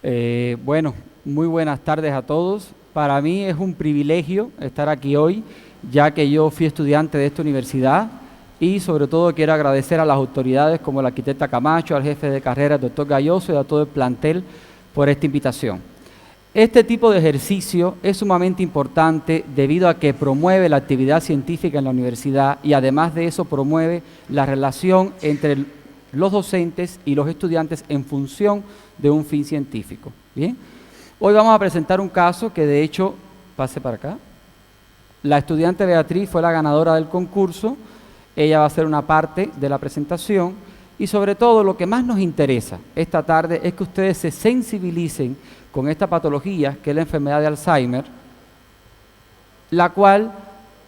Bueno, muy buenas tardes a todos. Para mí es un privilegio estar aquí hoy, ya que yo fui estudiante de esta universidad y sobre todo quiero agradecer a las autoridades como la arquitecta Camacho, al jefe de carrera, el doctor Galloso y a todo el plantel por esta invitación. Este tipo de ejercicio es sumamente importante debido a que promueve la actividad científica en la universidad y además de eso promueve la relación entre los docentes y los estudiantes en función de un fin científico. Bien, hoy vamos a presentar un caso que de hecho, pase para acá, la estudiante Beatriz fue la ganadora del concurso, ella va a hacer una parte de la presentación y sobre todo lo que más nos interesa esta tarde es que ustedes se sensibilicen con esta patología que es la enfermedad de Alzheimer, la cual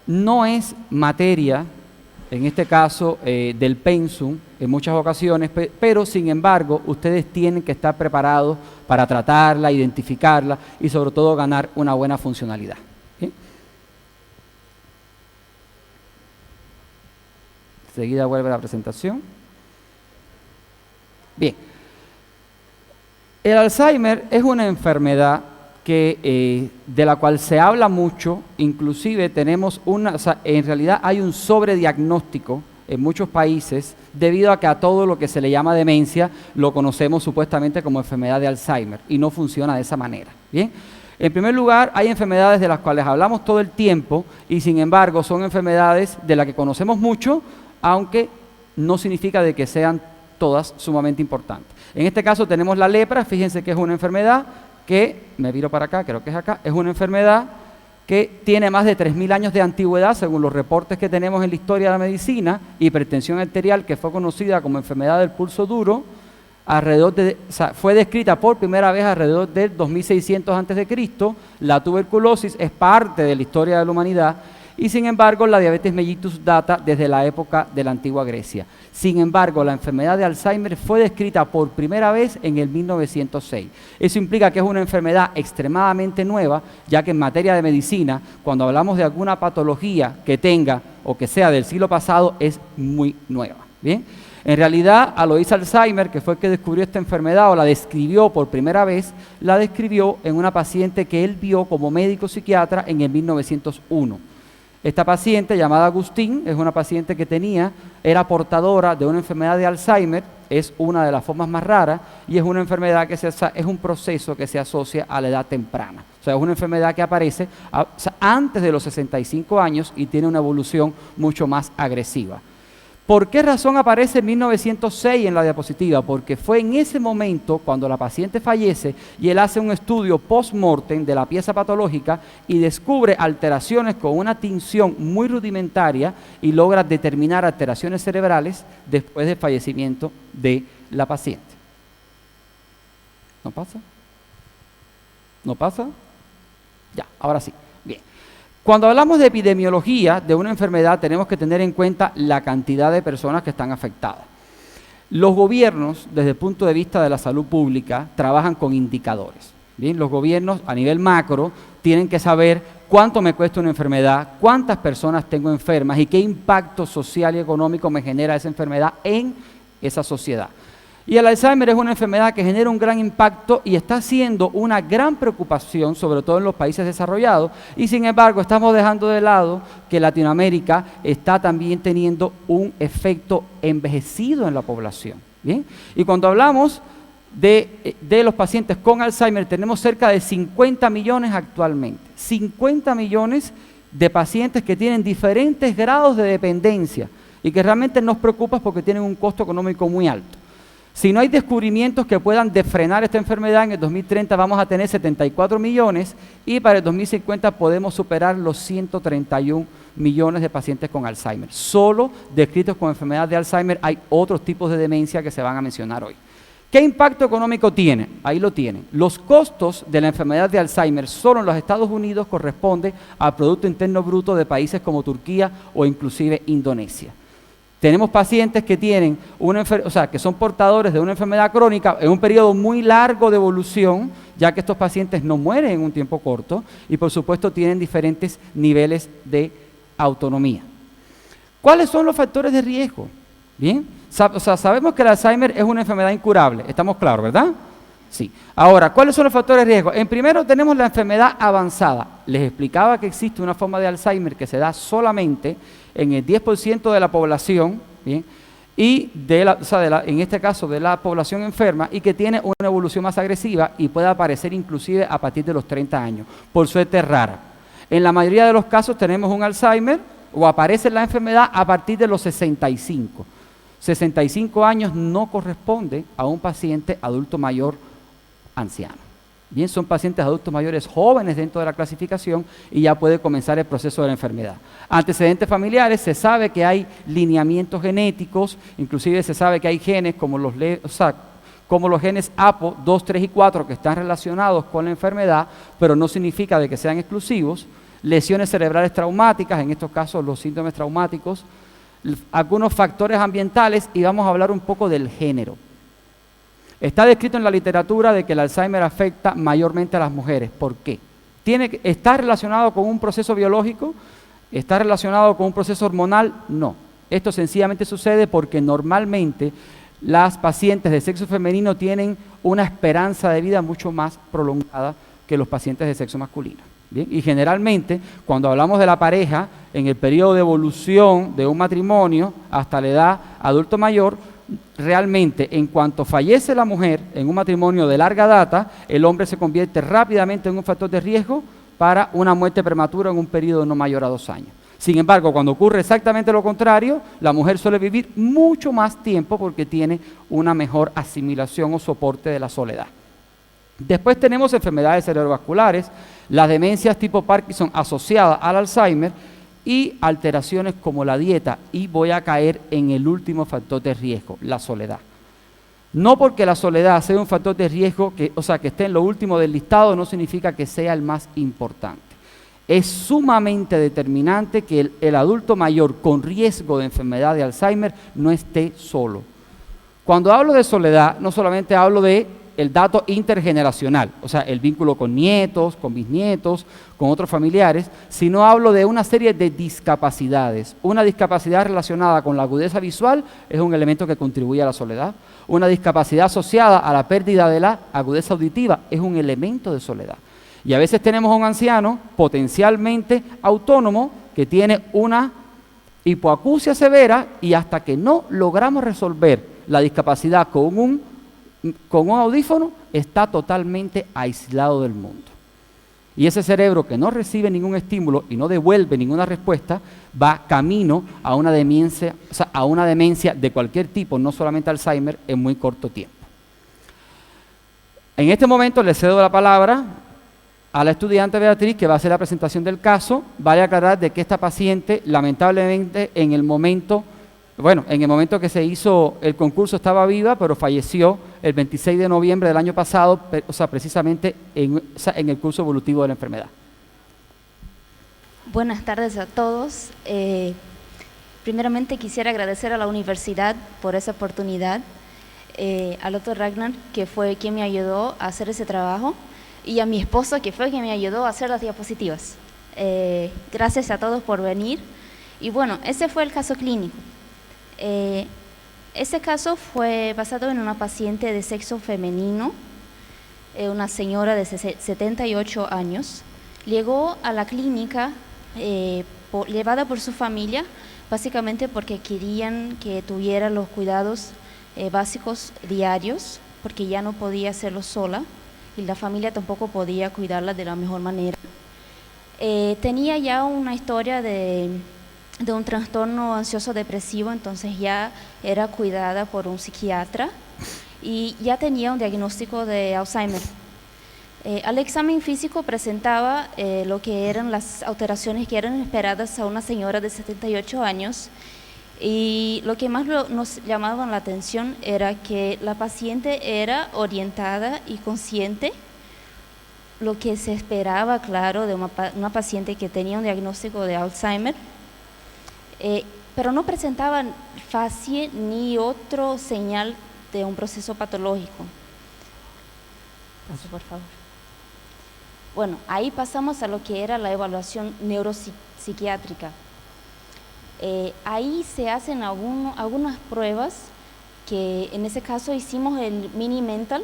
no es materia, en este caso del pensum en muchas ocasiones, pero sin embargo ustedes tienen que estar preparados para tratarla, identificarla y sobre todo ganar una buena funcionalidad. ¿Bien? Enseguida vuelve la presentación. Bien, el Alzheimer es una enfermedad que, de la cual se habla mucho, inclusive tenemos en realidad hay un sobrediagnóstico en muchos países debido a que a todo lo que se le llama demencia lo conocemos supuestamente como enfermedad de Alzheimer y no funciona de esa manera. Bien, en primer lugar hay enfermedades de las cuales hablamos todo el tiempo y sin embargo son enfermedades de las que conocemos mucho, aunque no significa de que sean todas sumamente importantes. En este caso tenemos la lepra, fíjense que es una enfermedad que, me viro para acá, creo que es acá, es una enfermedad que tiene más de 3.000 años de antigüedad, según los reportes que tenemos en la historia de la medicina, hipertensión arterial, que fue conocida como enfermedad del pulso duro, fue descrita por primera vez alrededor del 2600 a.C., la tuberculosis es parte de la historia de la humanidad, y sin embargo la diabetes mellitus data desde la época de la antigua Grecia. Sin embargo, la enfermedad de Alzheimer fue descrita por primera vez en el 1906. Eso implica que es una enfermedad extremadamente nueva, ya que en materia de medicina, cuando hablamos de alguna patología que tenga o que sea del siglo pasado, es muy nueva. ¿Bien? En realidad, Alois Alzheimer, que fue el que descubrió esta enfermedad o la describió por primera vez, la describió en una paciente que él vio como médico psiquiatra en el 1901. Esta paciente, llamada Agustín, es una paciente que era portadora de una enfermedad de Alzheimer, es una de las formas más raras y es una enfermedad es un proceso que se asocia a la edad temprana. O sea, es una enfermedad que aparece antes de los 65 años y tiene una evolución mucho más agresiva. ¿Por qué razón aparece en 1906 en la diapositiva? Porque fue en ese momento cuando la paciente fallece y él hace un estudio post-mortem de la pieza patológica y descubre alteraciones con una tinción muy rudimentaria y logra determinar alteraciones cerebrales después del fallecimiento de la paciente. ¿No pasa? ¿No pasa? Ya, ahora sí. Bien. Cuando hablamos de epidemiología de una enfermedad tenemos que tener en cuenta la cantidad de personas que están afectadas. Los gobiernos, desde el punto de vista de la salud pública, trabajan con indicadores. Bien, los gobiernos a nivel macro tienen que saber cuánto me cuesta una enfermedad, cuántas personas tengo enfermas y qué impacto social y económico me genera esa enfermedad en esa sociedad. Y el Alzheimer es una enfermedad que genera un gran impacto y está siendo una gran preocupación, sobre todo en los países desarrollados, y sin embargo estamos dejando de lado que Latinoamérica está también teniendo un efecto envejecido en la población. ¿Bien? Y cuando hablamos de los pacientes con Alzheimer, tenemos cerca de 50 millones actualmente, 50 millones de pacientes que tienen diferentes grados de dependencia y que realmente nos preocupa porque tienen un costo económico muy alto. Si no hay descubrimientos que puedan frenar esta enfermedad, en el 2030 vamos a tener 74 millones y para el 2050 podemos superar los 131 millones de pacientes con Alzheimer. Solo descritos con enfermedad de Alzheimer, hay otros tipos de demencia que se van a mencionar hoy. ¿Qué impacto económico tiene? Ahí lo tienen. Los costos de la enfermedad de Alzheimer solo en los Estados Unidos corresponden al Producto Interno Bruto de países como Turquía o inclusive Indonesia. Tenemos pacientes que tienen que son portadores de una enfermedad crónica en un periodo muy largo de evolución, ya que estos pacientes no mueren en un tiempo corto y por supuesto tienen diferentes niveles de autonomía. ¿Cuáles son los factores de riesgo? Bien, sabemos que el Alzheimer es una enfermedad incurable, estamos claros, ¿verdad? Sí. Ahora, ¿cuáles son los factores de riesgo? En primero tenemos la enfermedad avanzada. Les explicaba que existe una forma de Alzheimer que se da solamente en el 10% de la población, ¿bien? Y en este caso de la población enferma, y que tiene una evolución más agresiva y puede aparecer inclusive a partir de los 30 años. Por suerte es rara. En la mayoría de los casos tenemos un Alzheimer o aparece la enfermedad a partir de los 65. 65 años no corresponde a un paciente adulto mayor anciano. Bien, son pacientes adultos mayores jóvenes dentro de la clasificación y ya puede comenzar el proceso de la enfermedad. Antecedentes familiares, se sabe que hay lineamientos genéticos, inclusive se sabe que hay genes como los genes APO 2, 3 y 4 que están relacionados con la enfermedad, pero no significa de que sean exclusivos. Lesiones cerebrales traumáticas, en estos casos los síndromes traumáticos, algunos factores ambientales, y vamos a hablar un poco del género. Está descrito en la literatura de que el Alzheimer afecta mayormente a las mujeres. ¿Por qué? ¿Está relacionado con un proceso biológico? ¿Está relacionado con un proceso hormonal? No. Esto sencillamente sucede porque normalmente las pacientes de sexo femenino tienen una esperanza de vida mucho más prolongada que los pacientes de sexo masculino. ¿Bien? Y generalmente, cuando hablamos de la pareja, en el periodo de evolución de un matrimonio hasta la edad adulto mayor, realmente en cuanto fallece la mujer en un matrimonio de larga data, el hombre se convierte rápidamente en un factor de riesgo para una muerte prematura en un periodo no mayor a 2 años. Sin embargo, cuando ocurre exactamente lo contrario, la mujer suele vivir mucho más tiempo porque tiene una mejor asimilación o soporte de la soledad. Después tenemos enfermedades cerebrovasculares, las demencias tipo Parkinson asociadas al Alzheimer y alteraciones como la dieta, y voy a caer en el último factor de riesgo, la soledad. No porque la soledad sea un factor de riesgo, que esté en lo último del listado, no significa que sea el más importante. Es sumamente determinante que el adulto mayor con riesgo de enfermedad de Alzheimer no esté solo. Cuando hablo de soledad, no solamente hablo de el dato intergeneracional, o sea, el vínculo con nietos, con bisnietos, con otros familiares, sino hablo de una serie de discapacidades. Una discapacidad relacionada con la agudeza visual es un elemento que contribuye a la soledad. Una discapacidad asociada a la pérdida de la agudeza auditiva es un elemento de soledad. Y a veces tenemos a un anciano potencialmente autónomo que tiene una hipoacusia severa, y hasta que no logramos resolver la discapacidad con un audífono, está totalmente aislado del mundo. Y ese cerebro que no recibe ningún estímulo y no devuelve ninguna respuesta, va camino a una demencia, de cualquier tipo, no solamente Alzheimer, en muy corto tiempo. En este momento le cedo la palabra a la estudiante Beatriz, que va a hacer la presentación del caso. Vale aclarar de que esta paciente, lamentablemente, en el momento que se hizo el concurso estaba viva, pero falleció el 26 de noviembre del año pasado, precisamente en el curso evolutivo de la enfermedad. Buenas tardes a todos. Primeramente quisiera agradecer a la universidad por esa oportunidad, al doctor Ragnar, que fue quien me ayudó a hacer ese trabajo, y a mi esposo, que fue quien me ayudó a hacer las diapositivas. Gracias a todos por venir. Y bueno, ese fue el caso clínico. Este caso fue basado en una paciente de sexo femenino, una señora de 78 años. Llegó a la clínica llevada por su familia, básicamente porque querían que tuviera los cuidados básicos diarios, porque ya no podía hacerlo sola y la familia tampoco podía cuidarla de la mejor manera. Tenía ya una historia de un trastorno ansioso depresivo, entonces ya era cuidada por un psiquiatra y ya tenía un diagnóstico de Alzheimer. Al examen físico presentaba lo que eran las alteraciones que eran esperadas a una señora de 78 años, y lo que más nos llamaba la atención era que la paciente era orientada y consciente, lo que se esperaba, claro, de una paciente que tenía un diagnóstico de Alzheimer, pero no presentaba facie ni otro señal de un proceso patológico. Paso, por favor. Bueno, ahí pasamos a lo que era la evaluación neuropsiquiátrica. Ahí se hacen algunas pruebas, que en ese caso hicimos el mini mental,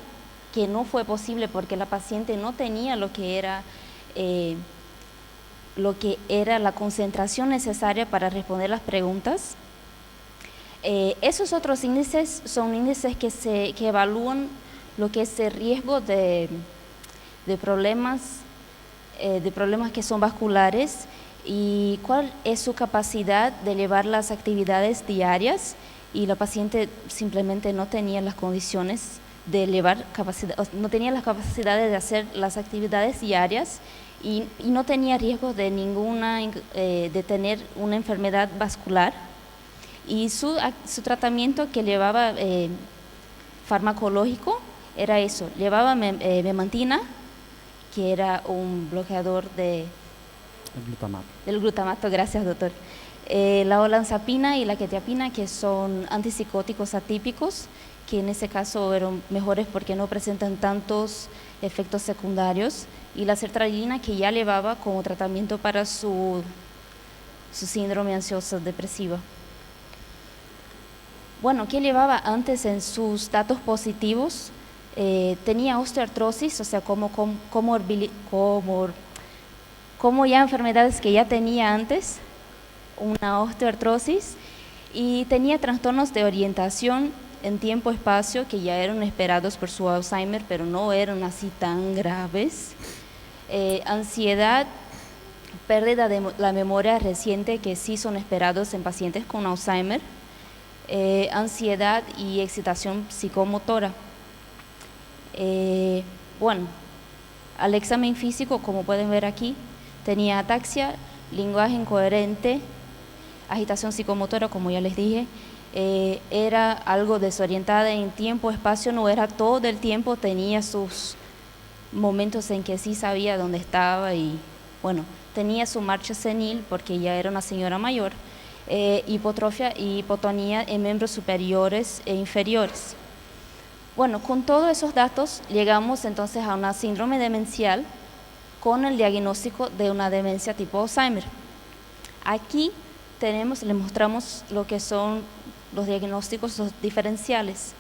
que no fue posible porque la paciente no tenía lo que era la concentración necesaria para responder las preguntas. Esos otros índices son índices que evalúan lo que es el riesgo de problemas que son vasculares y cuál es su capacidad de llevar las actividades diarias, y la paciente simplemente no tenía las condiciones de llevar no tenía las capacidades de hacer las actividades diarias y no tenía riesgo de de tener una enfermedad vascular, y su tratamiento que llevaba farmacológico era eso, llevaba memantina, que era un bloqueador del glutamato, gracias doctor, la olanzapina y la quetiapina, que son antipsicóticos atípicos, que en ese caso eran mejores porque no presentan tantos efectos secundarios, y la sertralina, que ya llevaba como tratamiento para su síndrome ansiosa depresiva. Bueno, ¿qué llevaba antes en sus datos positivos? Tenía osteoartrosis, o sea, como ya enfermedades que ya tenía antes, una osteoartrosis, y tenía trastornos de orientación en tiempo-espacio que ya eran esperados por su Alzheimer, pero no eran así tan graves. Ansiedad, pérdida de la memoria reciente, que sí son esperados en pacientes con Alzheimer. Ansiedad y excitación psicomotora. Bueno, al examen físico, como pueden ver aquí, tenía ataxia, lenguaje incoherente, agitación psicomotora, como ya les dije, era algo desorientada en tiempo, espacio, no era todo el tiempo, tenía sus momentos en que sí sabía dónde estaba, y bueno, tenía su marcha senil porque ya era una señora mayor, hipotrofia y hipotonía en miembros superiores e inferiores. Bueno, con todos esos datos llegamos entonces a una síndrome demencial con el diagnóstico de una demencia tipo Alzheimer. Aquí le mostramos lo que son los diagnósticos diferenciales.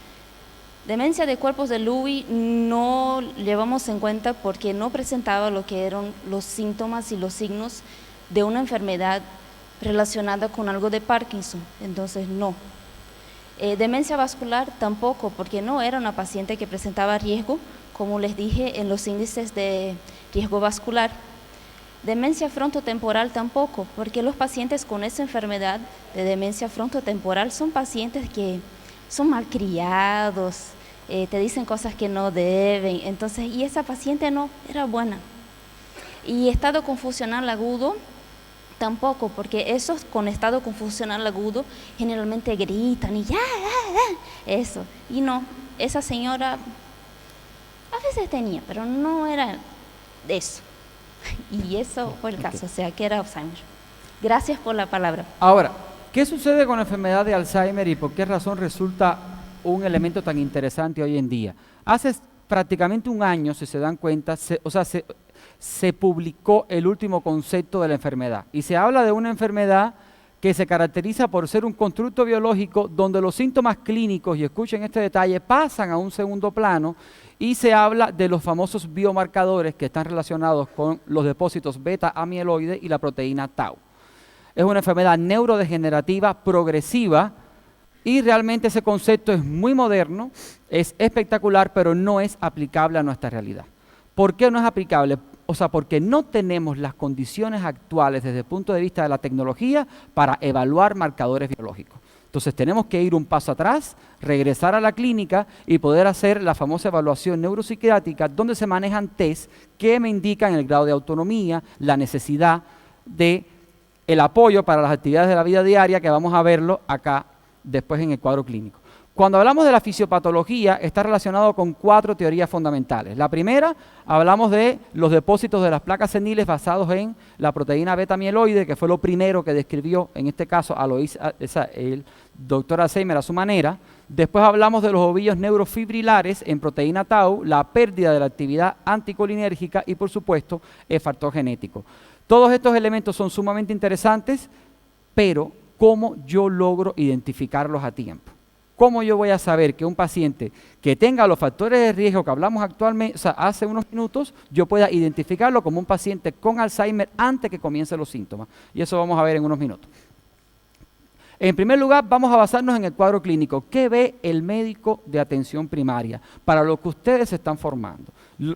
Demencia de cuerpos de Lewy no llevamos en cuenta porque no presentaba lo que eran los síntomas y los signos de una enfermedad relacionada con algo de Parkinson, entonces no. Demencia vascular tampoco, porque no era una paciente que presentaba riesgo, como les dije, en los índices de riesgo vascular. Demencia frontotemporal tampoco, porque los pacientes con esa enfermedad de demencia frontotemporal son pacientes que son malcriados, te dicen cosas que no deben, entonces, y esa paciente no, era buena. Y estado confusional agudo, tampoco, porque esos con estado confusional agudo generalmente gritan y ya, eso. Y no, esa señora a veces tenía, pero no era de eso. Y eso fue el caso, o sea, que era Alzheimer. Gracias por la palabra. Ahora, ¿qué sucede con la enfermedad de Alzheimer y por qué razón resulta un elemento tan interesante hoy en día? Hace prácticamente un año, si se dan cuenta, se publicó el último concepto de la enfermedad, y se habla de una enfermedad que se caracteriza por ser un constructo biológico donde los síntomas clínicos, y escuchen este detalle, pasan a un segundo plano, y se habla de los famosos biomarcadores que están relacionados con los depósitos beta-amiloide y la proteína tau. Es una enfermedad neurodegenerativa progresiva, y realmente ese concepto es muy moderno, es espectacular, pero no es aplicable a nuestra realidad. ¿Por qué no es aplicable? O sea, porque no tenemos las condiciones actuales desde el punto de vista de la tecnología para evaluar marcadores biológicos. Entonces tenemos que ir un paso atrás, regresar a la clínica y poder hacer la famosa evaluación neuropsiquiátrica, donde se manejan test que me indican el grado de autonomía, la necesidad de el apoyo para las actividades de la vida diaria, que vamos a verlo acá después en el cuadro clínico. Cuando hablamos de la fisiopatología, está relacionado con 4 teorías fundamentales. La primera, hablamos de los depósitos de las placas seniles basados en la proteína beta-amiloide, que fue lo primero que describió, en este caso, el doctor Alzheimer a su manera. Después hablamos de los ovillos neurofibrilares en proteína tau, la pérdida de la actividad anticolinérgica y, por supuesto, el factor genético. Todos estos elementos son sumamente interesantes, pero ¿cómo yo logro identificarlos a tiempo? ¿Cómo yo voy a saber que un paciente que tenga los factores de riesgo que hablamos actualmente, o sea, hace unos minutos, yo pueda identificarlo como un paciente con Alzheimer antes que comiencen los síntomas? Y eso vamos a ver en unos minutos. En primer lugar, vamos a basarnos en el cuadro clínico. ¿Qué ve el médico de atención primaria para lo que ustedes se están formando?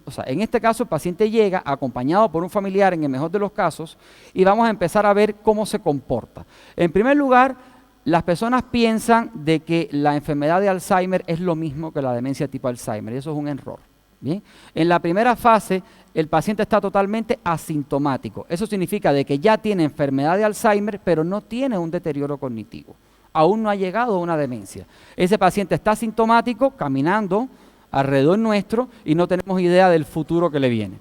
O sea, en este caso, el paciente llega acompañado por un familiar, en el mejor de los casos, y vamos a empezar a ver cómo se comporta. En primer lugar, las personas piensan de que la enfermedad de Alzheimer es lo mismo que la demencia tipo Alzheimer, y eso es un error. ¿Bien? En la primera fase, el paciente está totalmente asintomático. Eso significa de que ya tiene enfermedad de Alzheimer, pero no tiene un deterioro cognitivo. Aún no ha llegado a una demencia. Ese paciente está asintomático, caminando alrededor nuestro, y no tenemos idea del futuro que le viene.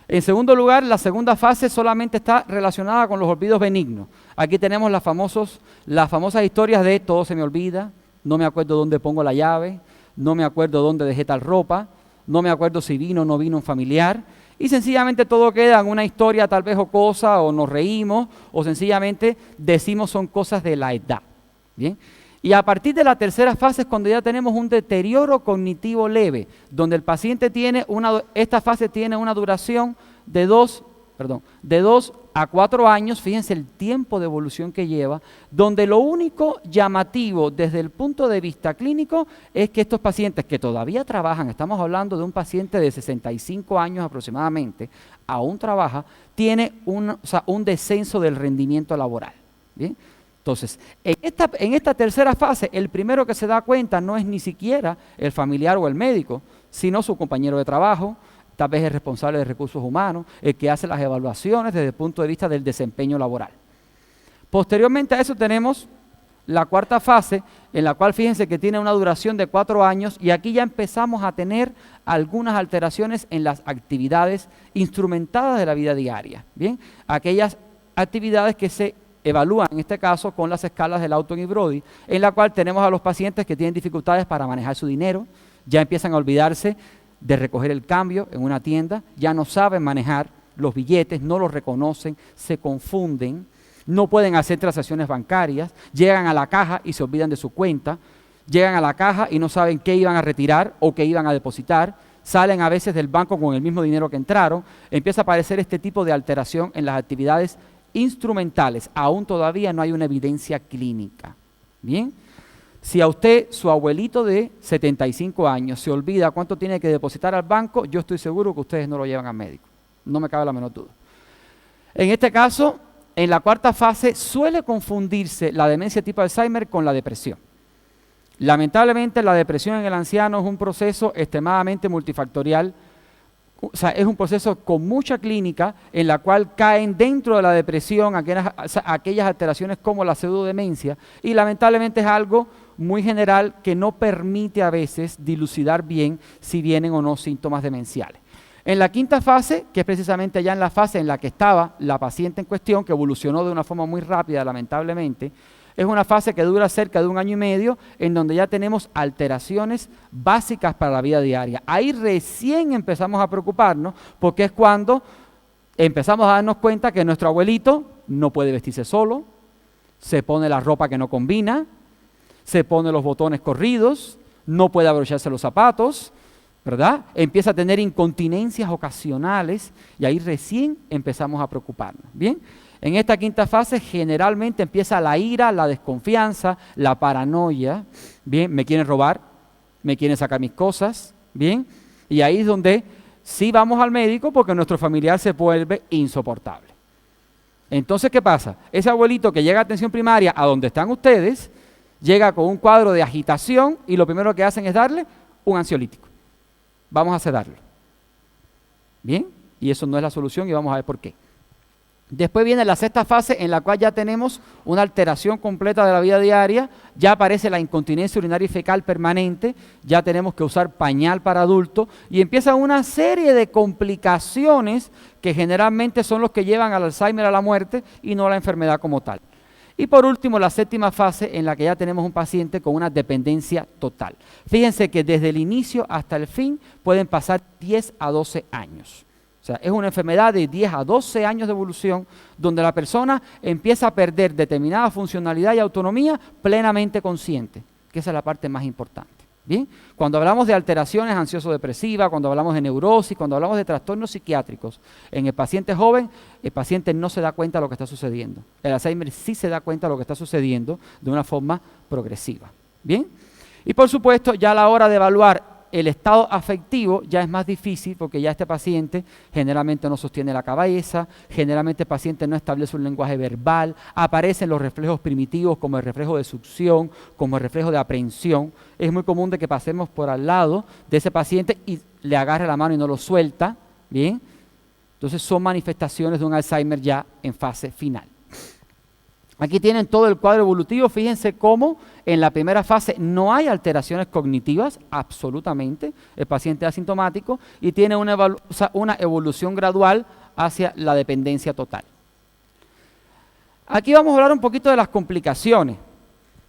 En segundo lugar, la segunda fase solamente está relacionada con los olvidos benignos. Aquí tenemos las famosas historias de todo se me olvida, no me acuerdo dónde pongo la llave, no me acuerdo dónde dejé tal ropa, no me acuerdo si vino o no vino un familiar, y sencillamente todo queda en una historia tal vez jocosa, o nos reímos, o sencillamente decimos son cosas de la edad. ¿Bien? Y a partir de la tercera fase es cuando ya tenemos un deterioro cognitivo leve, donde el paciente esta fase tiene una duración de 2 a 4 años, fíjense el tiempo de evolución que lleva, donde lo único llamativo desde el punto de vista clínico es que estos pacientes que todavía trabajan, estamos hablando de un paciente de 65 años aproximadamente, aún trabaja, tiene un descenso del rendimiento laboral. ¿Bien? Entonces, en esta tercera fase, el primero que se da cuenta no es ni siquiera el familiar o el médico, sino su compañero de trabajo, tal vez el responsable de recursos humanos, el que hace las evaluaciones desde el punto de vista del desempeño laboral. Posteriormente a eso tenemos la cuarta fase, en la cual fíjense que tiene una duración de 4 años, y aquí ya empezamos a tener algunas alteraciones en las actividades instrumentadas de la vida diaria. Bien, aquellas actividades que se evalúan en este caso con las escalas de Lawton y Brody, en la cual tenemos a los pacientes que tienen dificultades para manejar su dinero, ya empiezan a olvidarse de recoger el cambio en una tienda, ya no saben manejar los billetes, no los reconocen, se confunden, no pueden hacer transacciones bancarias, llegan a la caja y se olvidan de su cuenta, llegan a la caja y no saben qué iban a retirar o qué iban a depositar, salen a veces del banco con el mismo dinero que entraron, empieza a aparecer este tipo de alteración en las actividades instrumentales. Aún todavía no hay una evidencia clínica. Bien, si a usted, su abuelito de 75 años, se olvida cuánto tiene que depositar al banco, yo estoy seguro que ustedes no lo llevan al médico. No me cabe la menor duda. En este caso, en la cuarta fase, suele confundirse la demencia tipo Alzheimer con la depresión. Lamentablemente, la depresión en el anciano es un proceso extremadamente multifactorial. O sea, es un proceso con mucha clínica en la cual caen dentro de la depresión aquellas alteraciones como la pseudodemencia, y lamentablemente es algo muy general que no permite a veces dilucidar bien si vienen o no síntomas demenciales. En la quinta fase, que es precisamente ya en la fase en la que estaba la paciente en cuestión, que evolucionó de una forma muy rápida lamentablemente, es una fase que dura cerca de 1 año y medio, en donde ya tenemos alteraciones básicas para la vida diaria. Ahí recién empezamos a preocuparnos, porque es cuando empezamos a darnos cuenta que nuestro abuelito no puede vestirse solo, se pone la ropa que no combina, se pone los botones corridos, no puede abrocharse los zapatos, ¿verdad? Empieza a tener incontinencias ocasionales, y ahí recién empezamos a preocuparnos. ¿Bien? En esta quinta fase generalmente empieza la ira, la desconfianza, la paranoia. Bien, me quieren robar, me quieren sacar mis cosas, bien, y ahí es donde sí vamos al médico porque nuestro familiar se vuelve insoportable. Entonces, ¿qué pasa? Ese abuelito que llega a atención primaria, a donde están ustedes, llega con un cuadro de agitación y lo primero que hacen es darle un ansiolítico. Vamos a sedarlo. Bien, y eso no es la solución y vamos a ver por qué. Después viene la sexta fase, en la cual ya tenemos una alteración completa de la vida diaria, ya aparece la incontinencia urinaria y fecal permanente, ya tenemos que usar pañal para adultos, y empieza una serie de complicaciones que generalmente son los que llevan al Alzheimer a la muerte y no a la enfermedad como tal. Y por último, la séptima fase, en la que ya tenemos un paciente con una dependencia total. Fíjense que desde el inicio hasta el fin pueden pasar 10 a 12 años. O sea, es una enfermedad de 10 a 12 años de evolución, donde la persona empieza a perder determinada funcionalidad y autonomía plenamente consciente, que que esa es la parte más importante. Bien, cuando hablamos de alteraciones ansioso-depresivas, cuando hablamos de neurosis, cuando hablamos de trastornos psiquiátricos, en el paciente joven, el paciente no se da cuenta de lo que está sucediendo. El Alzheimer sí se da cuenta de lo que está sucediendo de una forma progresiva. Bien, y por supuesto, ya a la hora de evaluar el estado afectivo ya es más difícil porque ya este paciente generalmente no sostiene la cabeza, generalmente el paciente no establece un lenguaje verbal, aparecen los reflejos primitivos como el reflejo de succión, como el reflejo de aprehensión. Es muy común de que pasemos por al lado de ese paciente y le agarre la mano y no lo suelta, ¿bien? Entonces son manifestaciones de un Alzheimer ya en fase final. Aquí tienen todo el cuadro evolutivo. Fíjense cómo en la primera fase no hay alteraciones cognitivas, absolutamente. El paciente es asintomático y tiene una evolución gradual hacia la dependencia total. Aquí vamos a hablar un poquito de las complicaciones,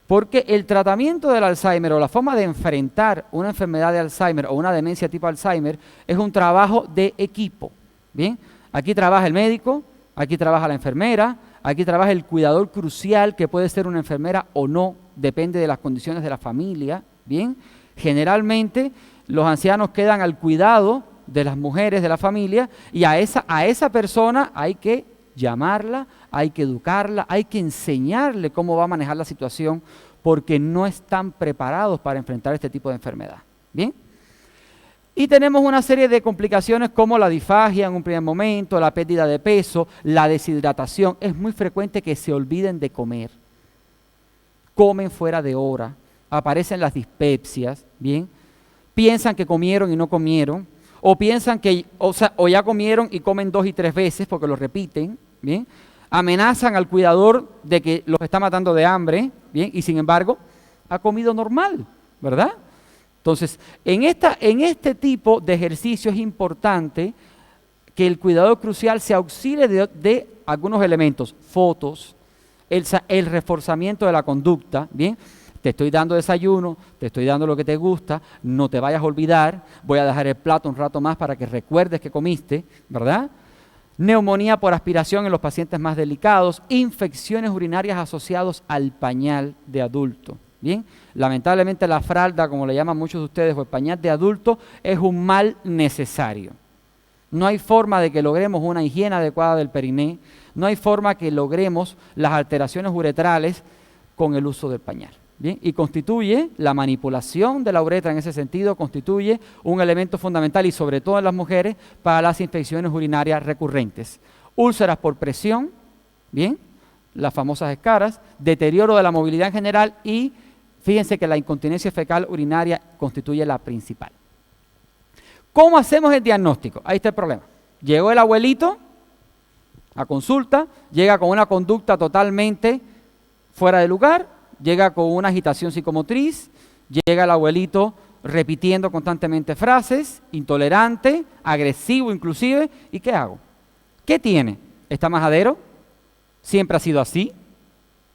porque el tratamiento del Alzheimer o la forma de enfrentar una enfermedad de Alzheimer o una demencia tipo Alzheimer es un trabajo de equipo. ¿Bien? Aquí trabaja el médico, aquí trabaja la enfermera, aquí trabaja el cuidador crucial, que puede ser una enfermera o no, depende de las condiciones de la familia, ¿bien? Generalmente los ancianos quedan al cuidado de las mujeres de la familia y a esa persona hay que llamarla, hay que educarla, hay que enseñarle cómo va a manejar la situación porque no están preparados para enfrentar este tipo de enfermedad, ¿bien? Y tenemos una serie de complicaciones como la disfagia en un primer momento, la pérdida de peso, la deshidratación. Es muy frecuente que se olviden de comer. Comen fuera de hora, aparecen las dispepsias, ¿bien? Piensan que comieron y no comieron, o piensan que, o ya comieron y comen 2 y 3 veces porque lo repiten, ¿bien? Amenazan al cuidador de que los está matando de hambre, ¿bien? Y sin embargo, ha comido normal, ¿verdad? Entonces, en este tipo de ejercicio es importante que el cuidador crucial se auxilie de algunos elementos, fotos, el reforzamiento de la conducta, ¿bien? Te estoy dando desayuno, te estoy dando lo que te gusta, no te vayas a olvidar, voy a dejar el plato un rato más para que recuerdes que comiste, ¿verdad? Neumonía por aspiración en los pacientes más delicados, infecciones urinarias asociadas al pañal de adulto. Bien, lamentablemente la fralda, como le llaman muchos de ustedes, o el pañal de adulto, es un mal necesario. No hay forma de que logremos una higiene adecuada del periné, no hay forma que logremos las alteraciones uretrales con el uso del pañal. Bien, y constituye la manipulación de la uretra en ese sentido, constituye un elemento fundamental y sobre todo en las mujeres para las infecciones urinarias recurrentes. Úlceras por presión, bien, las famosas escaras, deterioro de la movilidad en general y fíjense que la incontinencia fecal urinaria constituye la principal. ¿Cómo hacemos el diagnóstico? Ahí está el problema. Llegó el abuelito a consulta, llega con una conducta totalmente fuera de lugar, llega con una agitación psicomotriz, llega el abuelito repitiendo constantemente frases, intolerante, agresivo inclusive, ¿y qué hago? ¿Qué tiene? ¿Está majadero? ¿Siempre ha sido así?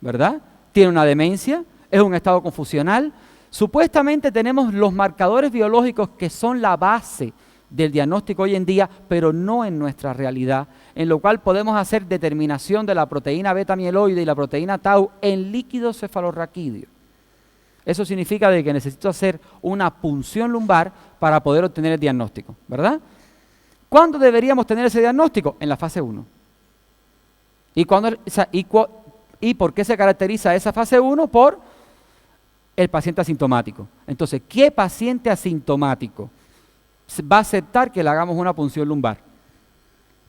¿Verdad? ¿Tiene una demencia? ¿Es un estado confusional? Supuestamente tenemos los marcadores biológicos que son la base del diagnóstico hoy en día, pero no en nuestra realidad, en lo cual podemos hacer determinación de la proteína beta mieloide y la proteína tau en líquido cefalorraquídeo. Eso significa de que necesito hacer una punción lumbar para poder obtener el diagnóstico, ¿verdad? ¿Cuándo deberíamos tener ese diagnóstico? En la fase 1. ¿Y por qué se caracteriza esa fase 1? Por el paciente asintomático. Entonces, ¿qué paciente asintomático va a aceptar que le hagamos una punción lumbar?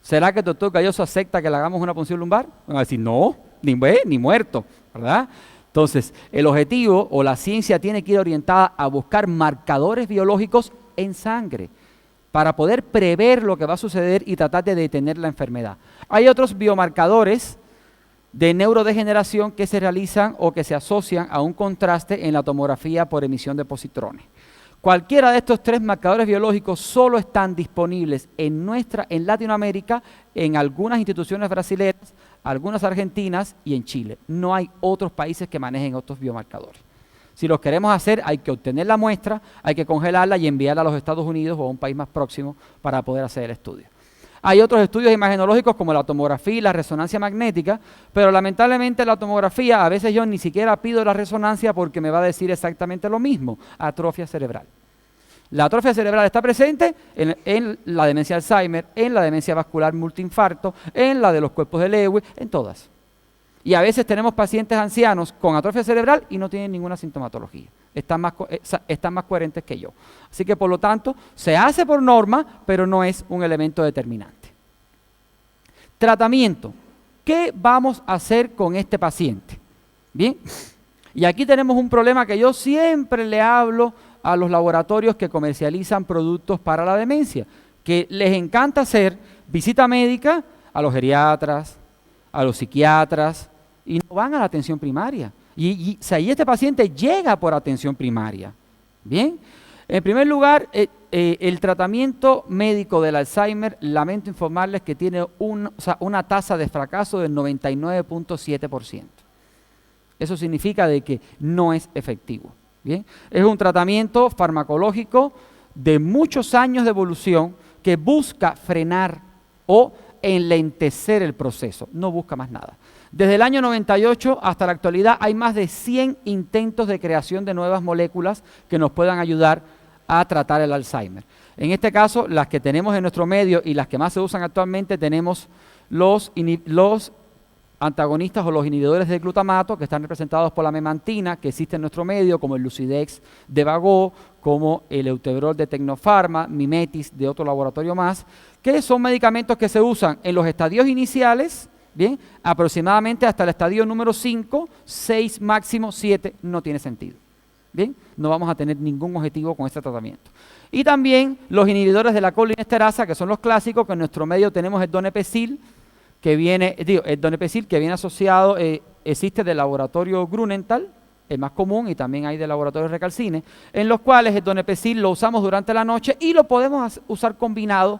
¿Será que el doctor Galloso acepta que le hagamos una punción lumbar? Van a decir, no, ni muerto, ¿verdad? Entonces, el objetivo o la ciencia tiene que ir orientada a buscar marcadores biológicos en sangre para poder prever lo que va a suceder y tratar de detener la enfermedad. Hay otros biomarcadores de neurodegeneración que se realizan o que se asocian a un contraste en la tomografía por emisión de positrones. Cualquiera de estos 3 marcadores biológicos solo están disponibles en Latinoamérica, en algunas instituciones brasileñas, algunas argentinas y en Chile. No hay otros países que manejen otros biomarcadores. Si los queremos hacer, hay que obtener la muestra, hay que congelarla y enviarla a los Estados Unidos o a un país más próximo para poder hacer el estudio. Hay otros estudios imagenológicos como la tomografía y la resonancia magnética, pero lamentablemente la tomografía, a veces yo ni siquiera pido la resonancia porque me va a decir exactamente lo mismo, atrofia cerebral. La atrofia cerebral está presente en la demencia de Alzheimer, en la demencia vascular multiinfarto, en la de los cuerpos de Lewy, en todas. Y a veces tenemos pacientes ancianos con atrofia cerebral y no tienen ninguna sintomatología. Están más coherentes que yo. Así que, por lo tanto, se hace por norma, pero no es un elemento determinante. Tratamiento. ¿Qué vamos a hacer con este paciente? Bien. Y aquí tenemos un problema que yo siempre le hablo a los laboratorios que comercializan productos para la demencia, que les encanta hacer visita médica a los geriatras, a los psiquiatras, y no van a la atención primaria. Y este paciente llega por atención primaria. Bien, en primer lugar, el tratamiento médico del Alzheimer, lamento informarles que tiene una tasa de fracaso del 99.7%. Eso significa de que no es efectivo. Bien, es un tratamiento farmacológico de muchos años de evolución que busca frenar o enlentecer el proceso, no busca más nada. Desde el año 98 hasta la actualidad hay más de 100 intentos de creación de nuevas moléculas que nos puedan ayudar a tratar el Alzheimer. En este caso, las que tenemos en nuestro medio y las que más se usan actualmente, tenemos los antagonistas o los inhibidores del glutamato, que están representados por la memantina, que existe en nuestro medio, como el Lucidex de Vagó, como el Eutebrol de Tecnofarma, Mimetis de otro laboratorio más, que son medicamentos que se usan en los estadios iniciales, bien, aproximadamente hasta el estadio número 5, 6, máximo 7, no tiene sentido. Bien, no vamos a tener ningún objetivo con este tratamiento. Y también los inhibidores de la colinesterasa, que son los clásicos, que en nuestro medio tenemos el donepezil, que viene, el donepezil que viene asociado, existe del laboratorio Grunenthal, el más común, y también hay del laboratorio Recalcine, en los cuales el donepezil lo usamos durante la noche y lo podemos usar combinado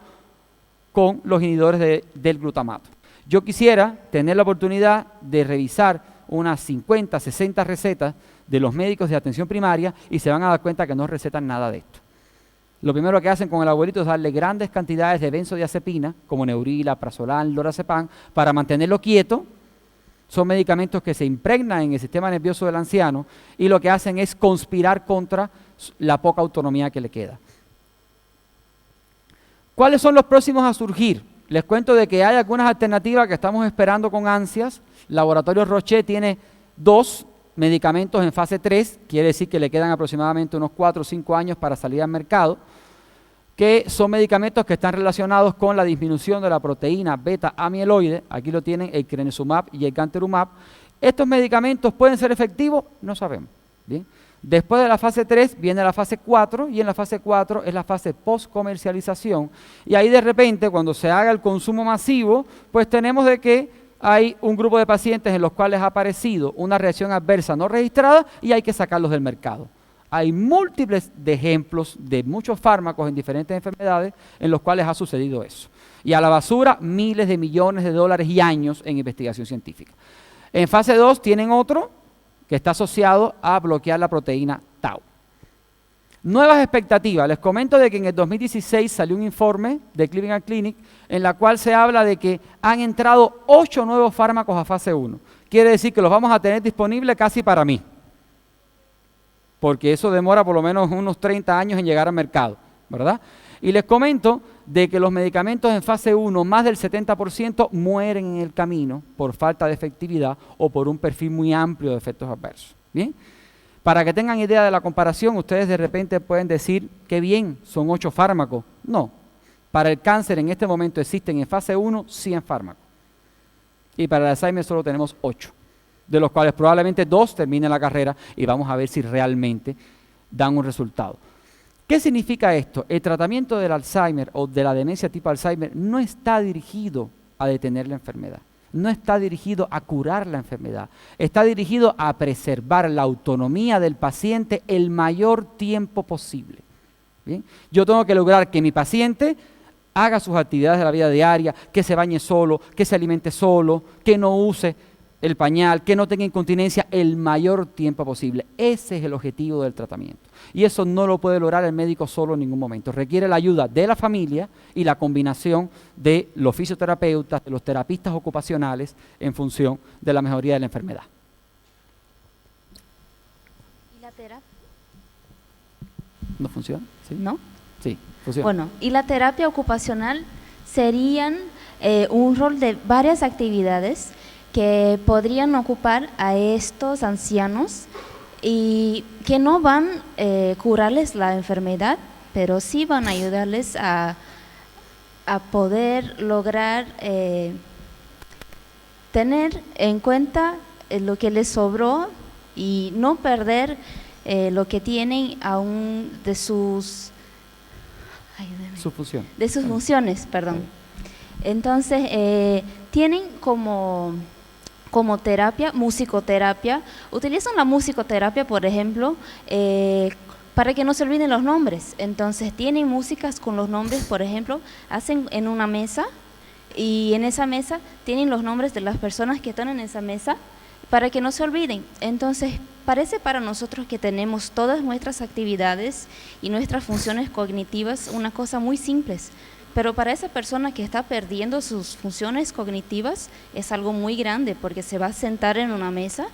con los inhibidores del glutamato. Yo quisiera tener la oportunidad de revisar unas 50, 60 recetas de los médicos de atención primaria y se van a dar cuenta que no recetan nada de esto. Lo primero que hacen con el abuelito es darle grandes cantidades de benzodiazepina, como Neurila, Prazolam, Lorazepam, para mantenerlo quieto. Son medicamentos que se impregnan en el sistema nervioso del anciano y lo que hacen es conspirar contra la poca autonomía que le queda. ¿Cuáles son los próximos a surgir? Les cuento de que hay algunas alternativas que estamos esperando con ansias. Laboratorio Roche tiene 2 medicamentos en fase 3, quiere decir que le quedan aproximadamente unos 4 o 5 años para salir al mercado, que son medicamentos que están relacionados con la disminución de la proteína beta-amiloide. Aquí lo tienen el crenezumab y el gantenerumab. ¿Estos medicamentos pueden ser efectivos? No sabemos. Bien. Después de la fase 3 viene la fase 4 y en la fase 4 es la fase post-comercialización. Y ahí de repente, cuando se haga el consumo masivo, pues tenemos de que hay un grupo de pacientes en los cuales ha aparecido una reacción adversa no registrada y hay que sacarlos del mercado. Hay múltiples ejemplos de muchos fármacos en diferentes enfermedades en los cuales ha sucedido eso. Y a la basura, miles de millones de dólares y años en investigación científica. En fase 2 tienen otro que está asociado a bloquear la proteína tau. Nuevas expectativas. Les comento de que en el 2016 salió un informe de Cleveland Clinic en la cual se habla de que han entrado 8 nuevos fármacos a fase 1. Quiere decir que los vamos a tener disponibles casi para mí, porque eso demora por lo menos unos 30 años en llegar al mercado, ¿verdad? Y les comento de que los medicamentos en fase 1, más del 70% mueren en el camino por falta de efectividad o por un perfil muy amplio de efectos adversos. ¿Bien? Para que tengan idea de la comparación, ustedes de repente pueden decir, qué bien, son 8 fármacos. No, para el cáncer en este momento existen en fase 1 100 fármacos. Y para el Alzheimer solo tenemos 8, de los cuales probablemente 2 terminen la carrera y vamos a ver si realmente dan un resultado. ¿Qué significa esto? El tratamiento del Alzheimer o de la demencia tipo Alzheimer no está dirigido a detener la enfermedad. No está dirigido a curar la enfermedad, está dirigido a preservar la autonomía del paciente el mayor tiempo posible. ¿Bien? Yo tengo que lograr que mi paciente haga sus actividades de la vida diaria, que se bañe solo, que se alimente solo, que no use el pañal, que no tenga incontinencia el mayor tiempo posible. Ese es el objetivo del tratamiento. Y eso no lo puede lograr el médico solo en ningún momento. Requiere la ayuda de la familia y la combinación de los fisioterapeutas, de los terapistas ocupacionales en función de la mejoría de la enfermedad. ¿Y la terapia? ¿No funciona? ¿Sí? ¿No? Sí, funciona. Bueno, y la terapia ocupacional serían un rol de varias actividades que podrían ocupar a estos ancianos y que no van a curarles la enfermedad, pero sí van a ayudarles a poder lograr tener en cuenta lo que les sobró y no perder lo que tienen aún de sus funciones, perdón. Entonces, tienen como terapia, musicoterapia. Utilizan la musicoterapia, por ejemplo, para que no se olviden los nombres. Entonces, tienen músicas con los nombres, por ejemplo, hacen en una mesa y en esa mesa tienen los nombres de las personas que están en esa mesa para que no se olviden. Entonces, parece para nosotros que tenemos todas nuestras actividades y nuestras funciones cognitivas una cosa muy simple, pero para esa persona que está perdiendo sus funciones cognitivas es algo muy grande, porque se va a sentar en una mesa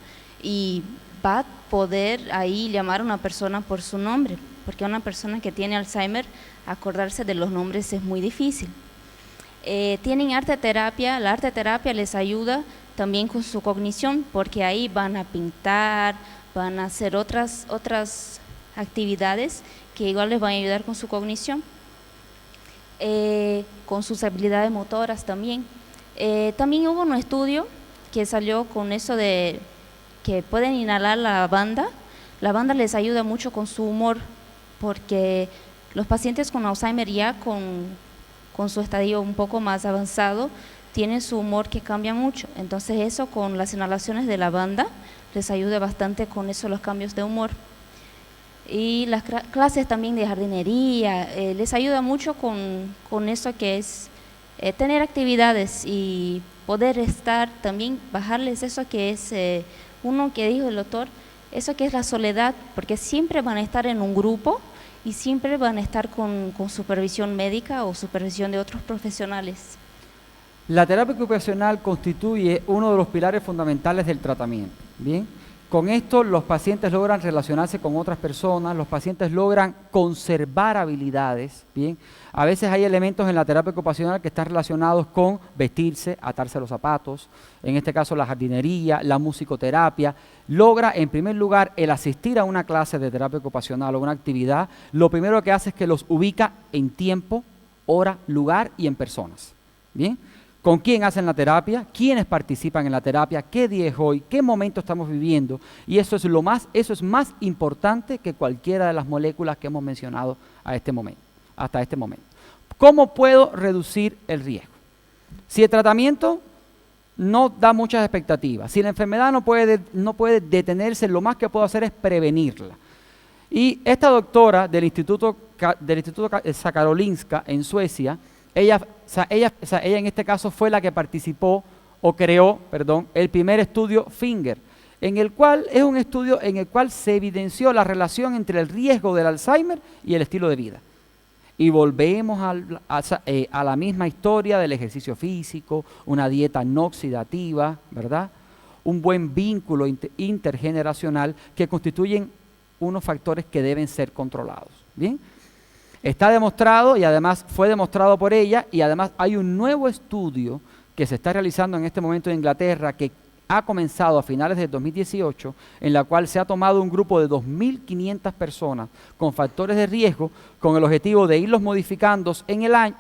y va a poder ahí llamar a una persona por su nombre, porque una persona que tiene Alzheimer, acordarse de los nombres es muy difícil. Tienen arte terapia, la arte terapia les ayuda también con su cognición, porque ahí van a pintar, van a hacer otras actividades que igual les van a ayudar con su cognición, con sus habilidades motoras también. También hubo un estudio que salió con eso de que pueden inhalar la lavanda. La lavanda les ayuda mucho con su humor, porque los pacientes con Alzheimer ya con su estadio un poco más avanzado tienen su humor que cambia mucho. Entonces eso con las inhalaciones de lavanda les ayuda bastante con eso, los cambios de humor. Y las clases también de jardinería, les ayuda mucho con eso que es tener actividades y poder estar también, bajarles eso que es, uno que dijo el doctor, eso que es la soledad, porque siempre van a estar en un grupo y siempre van a estar con supervisión médica o supervisión de otros profesionales. La terapia ocupacional constituye uno de los pilares fundamentales del tratamiento. Bien, con esto los pacientes logran relacionarse con otras personas, los pacientes logran conservar habilidades. Bien, a veces hay elementos en la terapia ocupacional que están relacionados con vestirse, atarse los zapatos, en este caso la jardinería, la musicoterapia. Logra, en primer lugar, el asistir a una clase de terapia ocupacional o una actividad, lo primero que hace es que los ubica en tiempo, hora, lugar y en personas. Bien, con quién hacen la terapia, quiénes participan en la terapia, qué día es hoy, qué momento estamos viviendo, y eso es más importante que cualquiera de las moléculas que hemos mencionado hasta este momento. ¿Cómo puedo reducir el riesgo? Si el tratamiento no da muchas expectativas, si la enfermedad no puede detenerse, lo más que puedo hacer es prevenirla. Y esta doctora del Instituto Karolinska en Suecia, ella en este caso fue la que participó o creó, el primer estudio Finger, en el cual es un estudio en el cual se evidenció la relación entre el riesgo del Alzheimer y el estilo de vida. Y volvemos a la misma historia del ejercicio físico, una dieta no oxidativa, ¿verdad? Un buen vínculo intergeneracional que constituyen unos factores que deben ser controlados. ¿Bien? Está demostrado y además fue demostrado por ella, y además hay un nuevo estudio que se está realizando en este momento en Inglaterra que ha comenzado a finales de 2018, en la cual se ha tomado un grupo de 2.500 personas con factores de riesgo con el objetivo de irlos modificando en el año,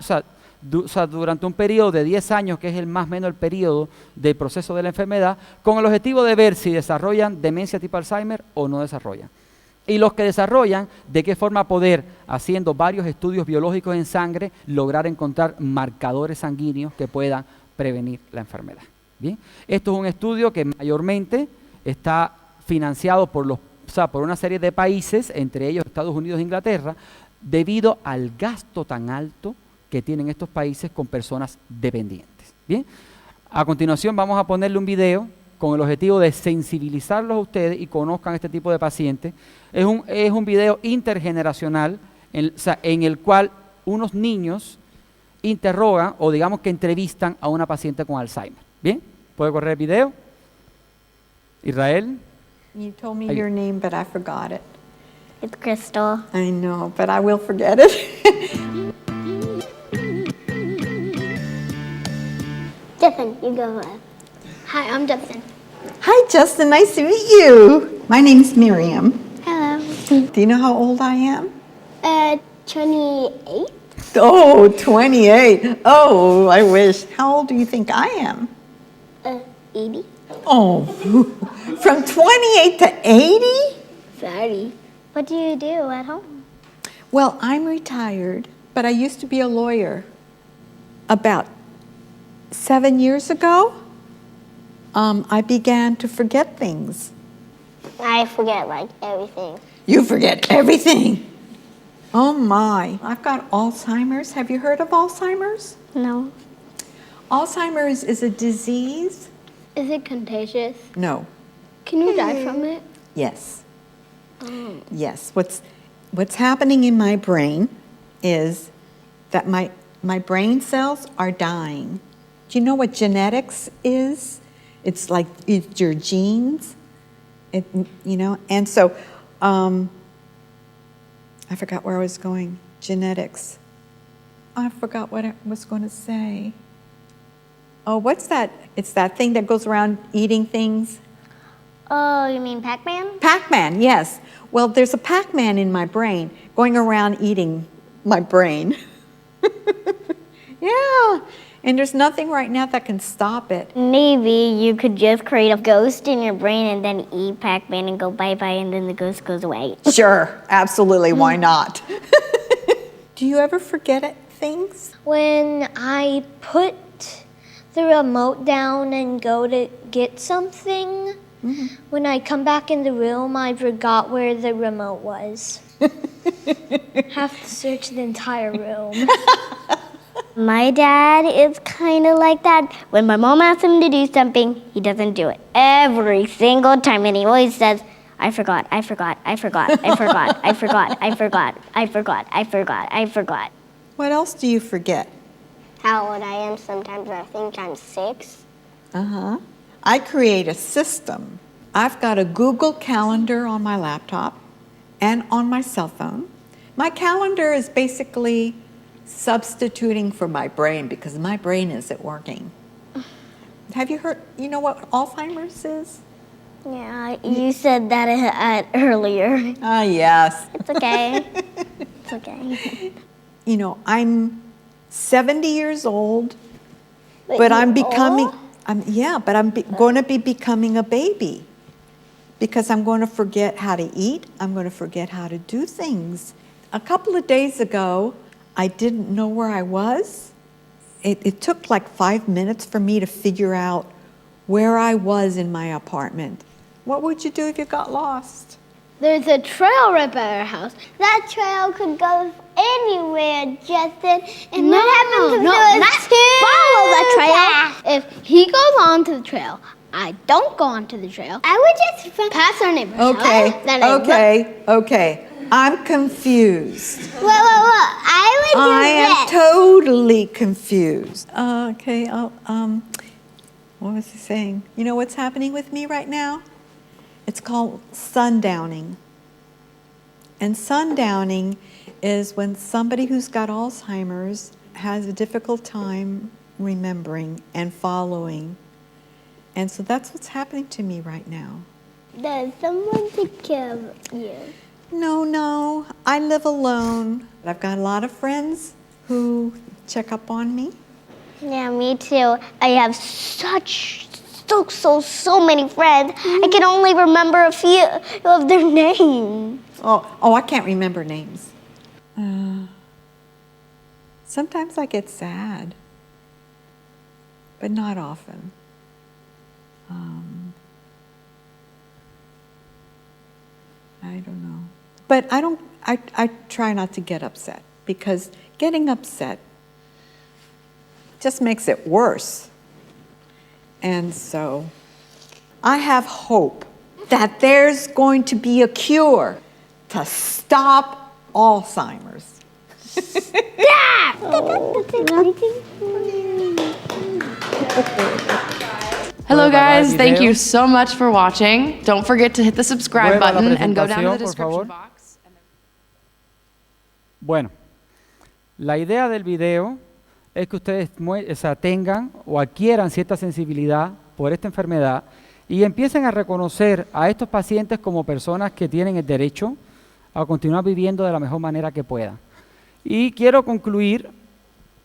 durante un periodo de 10 años, que es el más o menos el periodo del proceso de la enfermedad, con el objetivo de ver si desarrollan demencia tipo Alzheimer o no desarrollan. Y los que desarrollan, de qué forma poder, haciendo varios estudios biológicos en sangre, lograr encontrar marcadores sanguíneos que puedan prevenir la enfermedad. ¿Bien? Esto es un estudio que mayormente está financiado por una serie de países, entre ellos Estados Unidos e Inglaterra, debido al gasto tan alto que tienen estos países con personas dependientes. ¿Bien? A continuación vamos a ponerle un video con el objetivo de sensibilizarlos a ustedes y conozcan este tipo de pacientes. Es un video intergeneracional o sea, en el cual unos niños interrogan o digamos que entrevistan a una paciente con Alzheimer. ¿Bien? ¿Puede correr el video? Israel. You told me your name, but I forgot it. It's Crystal. I know, but I will forget it. Justin, you go ahead. Hi, I'm Justin. Hi, Justin. Nice to meet you. My name's Miriam. Hello. Do you know how old I am? 28? Oh, 28. Oh, I wish. How old do you think I am? 80? Oh, from 28 to 80? 30. What do you do at home? Well, I'm retired, but I used to be a lawyer. About 7 years ago, I began to forget things. I forget like everything. You forget everything. Oh my, I've got Alzheimer's. Have you heard of Alzheimer's? No. Alzheimer's is a disease. Is it contagious? No. Can you die from it? Yes. Yes. What's happening in my brain is that my brain cells are dying. Do you know what genetics is? It's like it's your genes. And so I forgot where I was going. Genetics. I forgot what I was going to say. Oh, what's that? It's that thing that goes around eating things. Oh, you mean Pac-Man? Pac-Man, yes. Well, there's a Pac-Man in my brain going around eating my brain. Yeah, and there's nothing right now that can stop it. Maybe you could just create a ghost in your brain and then eat Pac-Man and go bye-bye and then the ghost goes away. Sure, absolutely, why not? Do you ever forget things? When I put the remote down and go to get something, when I come back in the room, I forgot where the remote was. Have to search the entire room. My dad is kind of like that. When my mom asks him to do something, he doesn't do it every single time. And he always says, I forgot, I forgot, I forgot, I forgot, I forgot, I forgot, I forgot, I forgot, I forgot. What else do you forget? How old I am, sometimes I think I'm 6. Uh-huh. I create a system. I've got a Google Calendar on my laptop and on my cell phone. My calendar is basically substituting for my brain because my brain isn't working. Have you heard, you know what Alzheimer's is? Yeah, you said that earlier. Ah, yes. It's okay. It's okay. You know, I'm 70 years old, Wait, but I'm you becoming, are? but I'm going to be becoming a baby because I'm going to forget how to eat. I'm going to forget how to do things. A couple of days ago, I didn't know where I was. It took like 5 minutes for me to figure out where I was in my apartment. What would you do if you got lost? There's a trail right by our house. That trail could go anywhere, Justin. And No, what happens if no, there was not two follow the trail. paths? If he goes onto the trail, I don't go onto the trail. I would just Pass our neighbor's house. Okay, Then I look. okay. I'm confused. Whoa. I would do I am this. totally confused. Okay, what was he saying? You know what's happening with me right now? It's called sundowning. And sundowning is when somebody who's got Alzheimer's has a difficult time remembering and following. And so that's what's happening to me right now. Does someone take care of you? No, I live alone. I've got a lot of friends who check up on me. Yeah, me too. I have so many friends. I can only remember a few of their names. Oh, I can't remember names. Sometimes I get sad, but not often. I don't know. But I try not to get upset because getting upset just makes it worse. And so I have hope that there's going to be a cure to stop Alzheimer's. Hello Puede parar el guys, thank video. you so much for watching. Don't forget to hit the subscribe Vuelva a la button and go down to the presentación, por description favor. box. Bueno, la idea del video es que ustedes tengan o adquieran cierta sensibilidad por esta enfermedad y empiecen a reconocer a estos pacientes como personas que tienen el derecho a continuar viviendo de la mejor manera que puedan. Y quiero concluir,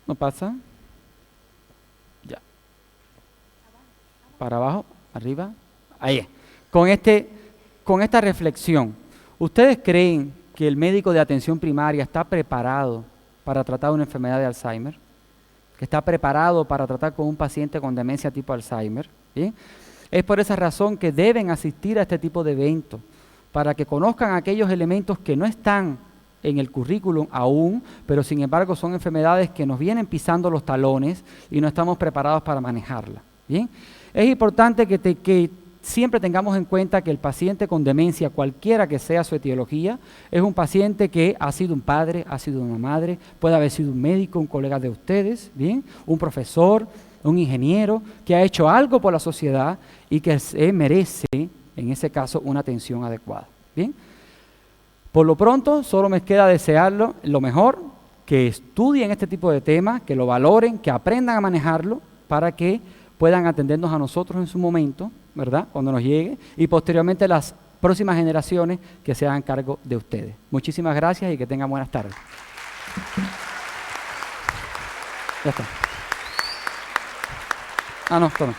¿no pasa? Ya. Para abajo, arriba, ahí. Con esta reflexión, ¿ustedes creen que el médico de atención primaria está preparado para tratar una enfermedad de Alzheimer? ¿Que está preparado para tratar con un paciente con demencia tipo Alzheimer? ¿Bien? Es por esa razón que deben asistir a este tipo de eventos, para que conozcan aquellos elementos que no están en el currículum aún, pero sin embargo son enfermedades que nos vienen pisando los talones y no estamos preparados para manejarlas. ¿Bien? Es importante que siempre tengamos en cuenta que el paciente con demencia, cualquiera que sea su etiología, es un paciente que ha sido un padre, ha sido una madre, puede haber sido un médico, un colega de ustedes, ¿bien? Un profesor, un ingeniero, que ha hecho algo por la sociedad y que merece, en ese caso, una atención adecuada. ¿Bien? Por lo pronto, solo me queda desearlo lo mejor, que estudien este tipo de temas, que lo valoren, que aprendan a manejarlo para que puedan atendernos a nosotros en su momento, ¿verdad? Cuando nos llegue, y posteriormente las próximas generaciones que se hagan cargo de ustedes. Muchísimas gracias y que tengan buenas tardes. Ya está. Ah, no, toma.